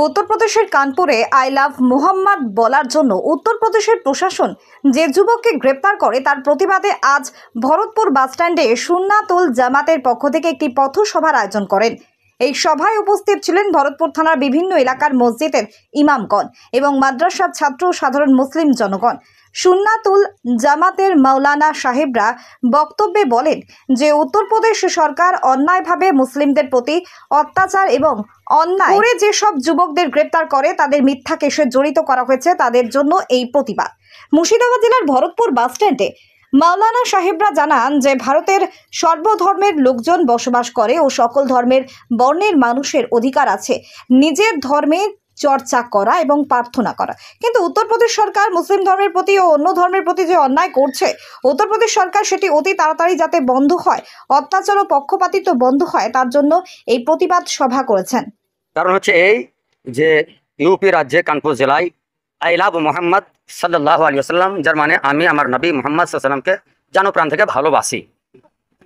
উত্তরপ্রদেশের কানপুরে I love Mohammad বলার জন্য উত্তরপ্রদেশের প্রশাসন যে যুবককে গ্রেপ্তার করে তার প্রতিবাদে আজ ভরতপুর বাসস্ট্যান্ডে সুন্নাতুল জামাতের পক্ষ থেকে একটি পথসভার আয়োজন করেন। এই সভায় উপস্থিত ছিলেন ভরতপুর থানার বিভিন্ন এলাকার মসজিদের ইমামগণ এবং মাদ্রাসার ছাত্র ও সাধারণ মুসলিম জনগণ। সুন্নাতুল জামাতের মাওলানা সাহেবরা বক্তব্যে বলেন যে উত্তরপ্রদেশ সরকার অন্যায়ভাবে মুসলিমদের প্রতি অত্যাচার এবং অন্যায় করে যেসব যুবকদের গ্রেপ্তার করে তাদের মিথ্যা কেসে জড়িত করা হয়েছে, তাদের জন্য এই প্রতিবাদ। মুর্শিদাবাদ জেলার ভরতপুর বাসস্ট্যান্ডে মাওলানা সাহেবরা জানান যে ভারতের সর্বধর্মের লোকজন বসবাস করে ও সকল ধর্মের বর্ণের মানুষের অধিকার আছে নিজের ধর্মের চর্চা করা এবং প্রার্থনা করা, কিন্তু উত্তরপ্রদেশ সরকার মুসলিম ধর্মের প্রতি ও অন্য ধর্মের প্রতি যে অন্যায় করছে, উত্তরপ্রদেশ সরকার সেটি অতি তাড়াতাড়ি যাতে বন্ধ হয়, অত্যাচার ও পক্ষপাতিত্ব বন্ধ হয়, তার জন্য এই প্রতিবাদ সভা করেছেন। কারণ হচ্ছে এই যে ইউপি রাজ্যে কানপুর জেলায় আই লাভ মোহাম্মদ সাল্লাল্লাহু আলাইহি ওয়াসাল্লাম, যার মানে আমি আমার নবী মোহাম্মদ সাল্লাল্লাহু আলাইহি ওয়াসাল্লামকে জানপ্রাণ থেকে ভালোবাসি।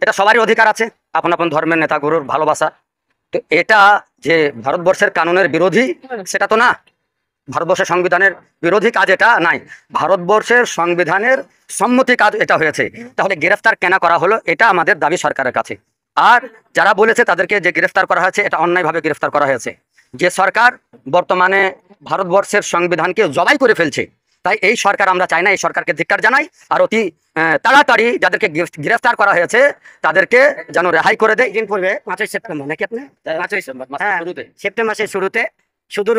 এটা সবারই অধিকার আছে, আপন আপন ধর্মের নেতা গুরুর ভালোবাসা। তো এটা যে ভারতবর্ষের কানুনের বিরোধী সেটা তো না, ভারতবর্ষের সংবিধানের বিরোধী কাজ এটা নাই, ভারতবর্ষের সংবিধানের সম্মতি কাজ এটা হয়েছে। তাহলে গ্রেফতার কেন করা হলো, এটা আমাদের দাবি সরকারের কাছে। আর যারা বলেছে তাদেরকে যে গ্রেফতার করা হয়েছে, এটা অন্যায়ভাবে গ্রেফতার করা হয়েছে। যে সরকার বর্তমানে ভারতবর্ষের সংবিধানকে জবাই করে ফেলছে, তাই এই সরকার আমরা চাই না, এই সরকারকে ধিক্কার জানাই। আর অতি তাড়াতাড়ি যাদেরকে গ্রেফতার করা হয়েছে তাদেরকে যেন রেহাই করে দেয়। দিন পূর্বে 5ই সেপ্টেম্বর নাকি আপনি 5ই সেপ্টেম্বর মাসের শুরুতে সুদূর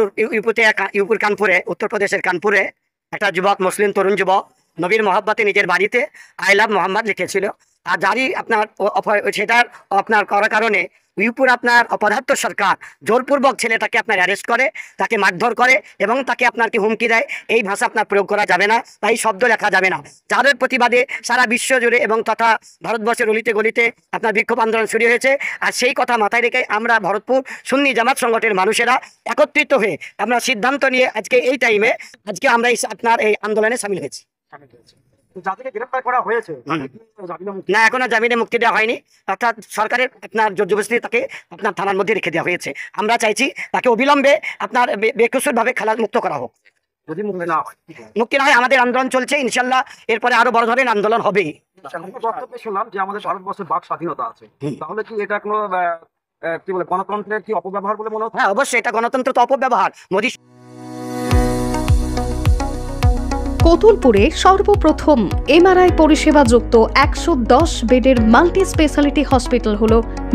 ইউপির কানপুরে, উত্তরপ্রদেশের কানপুরে একটা যুবক, মুসলিম তরুণ যুবক নবীর মহব্বতে নিজের বাড়িতে আই লাভ মোহাম্মদ লিখেছিল। আর যারই আপনার সেটার আপনার করার কারণে ইউপির আপনার অপদার্থ সরকার জোরপূর্বক ছেলেটাকে আপনার অ্যারেস্ট করে, তাকে মারধর করে এবং তাকে আপনার কি হুমকি দেয়, এই ভাষা আপনার প্রয়োগ করা যাবে না, তাই শব্দ লেখা যাবে না। যাদের প্রতিবাদে সারা বিশ্ব জুড়ে এবং তথা ভারতবর্ষের অলিতে গলিতে আপনার বিক্ষোভ আন্দোলন শুরু হয়েছে। আর সেই কথা মাথায় রেখে আমরা ভরতপুর সুন্নি জামাত সংগঠনের মানুষেরা একত্রিত হয়ে আমরা সিদ্ধান্ত নিয়ে আজকে এই টাইমে আজকে আমরা আপনার এই আন্দোলনে সামিল হয়েছি। যাদেরকে গ্রেফতার করা হয়েছে না, এখনো জামিনে মুক্তি দেওয়া হয়নি, অর্থাৎ সরকারের আপনার জবরদস্তি তাকে আপনার থানার মধ্যে রেখে দেওয়া হয়েছে। আমরা চাইছি তাকে অবিলম্বে আপনার বেকসুরভাবে খালাস মুক্ত করা হোক। যদি মুক্তি না হয় আমাদের আন্দোলন চলছে, ইনশাল্লাহ এরপরে আরো বড় ধরনের আন্দোলন হবে। বক্তব্যে শুনলাম যে আমাদের ভারতবর্ষের বাক স্বাধীনতা আছে, তাহলে কি এটা কোনো কি বলে গণতন্ত্রের কি অপব্যবহার বলে মনে হয়? হ্যাঁ, অবশ্যই এটা গণতন্ত্র তো অপব্যবহার। মোদী কতুলপুরে সর্বপ্রথম এমআরআই পরিষেবা যুক্ত 110 বেডের মাল্টি স্পেশালিটি হসপিটাল হল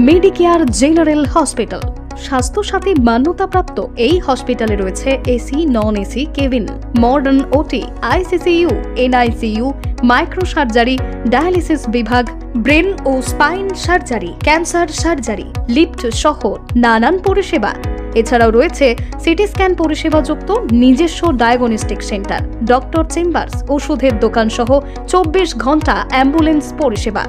মেডিকেয়ার জেনারেল হসপিটাল। স্বাস্থ্যসাথী মান্যতাপ্রাপ্ত এই হসপিটালে রয়েছে AC, non AC cabin, modern OT, ICCU, NICU, micro surgery, dialysis বিভাগ, ব্রেন ও spine surgery, cancer surgery, lift সহ নানান পরিষেবা। এছাড়াও রয়েছে সিটি স্ক্যান পরিষেবা যুক্ত নিজস্ব ডায়াগনস্টিক সেন্টার, ডক্টর চেম্বার্স, ওষুধের দোকান সহ 24 ঘন্টা অ্যাম্বুলেন্স পরিষেবা,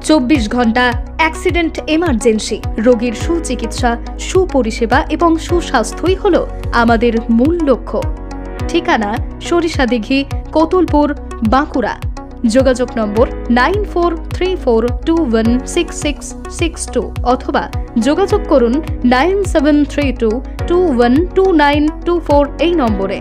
24 ঘন্টা অ্যাক্সিডেন্ট এমার্জেন্সি। রোগীর সুচিকিৎসা, সুপরিষেবা এবং সুস্বাস্থ্যই হল আমাদের মূল লক্ষ্য। ঠিকানা সরিষাদিঘি, কতুলপুর, বাঁকুড়া। যোগাযোগ নম্বর 9434216662 অথবা যোগাযোগ করুন 9732212924 এই নম্বরে।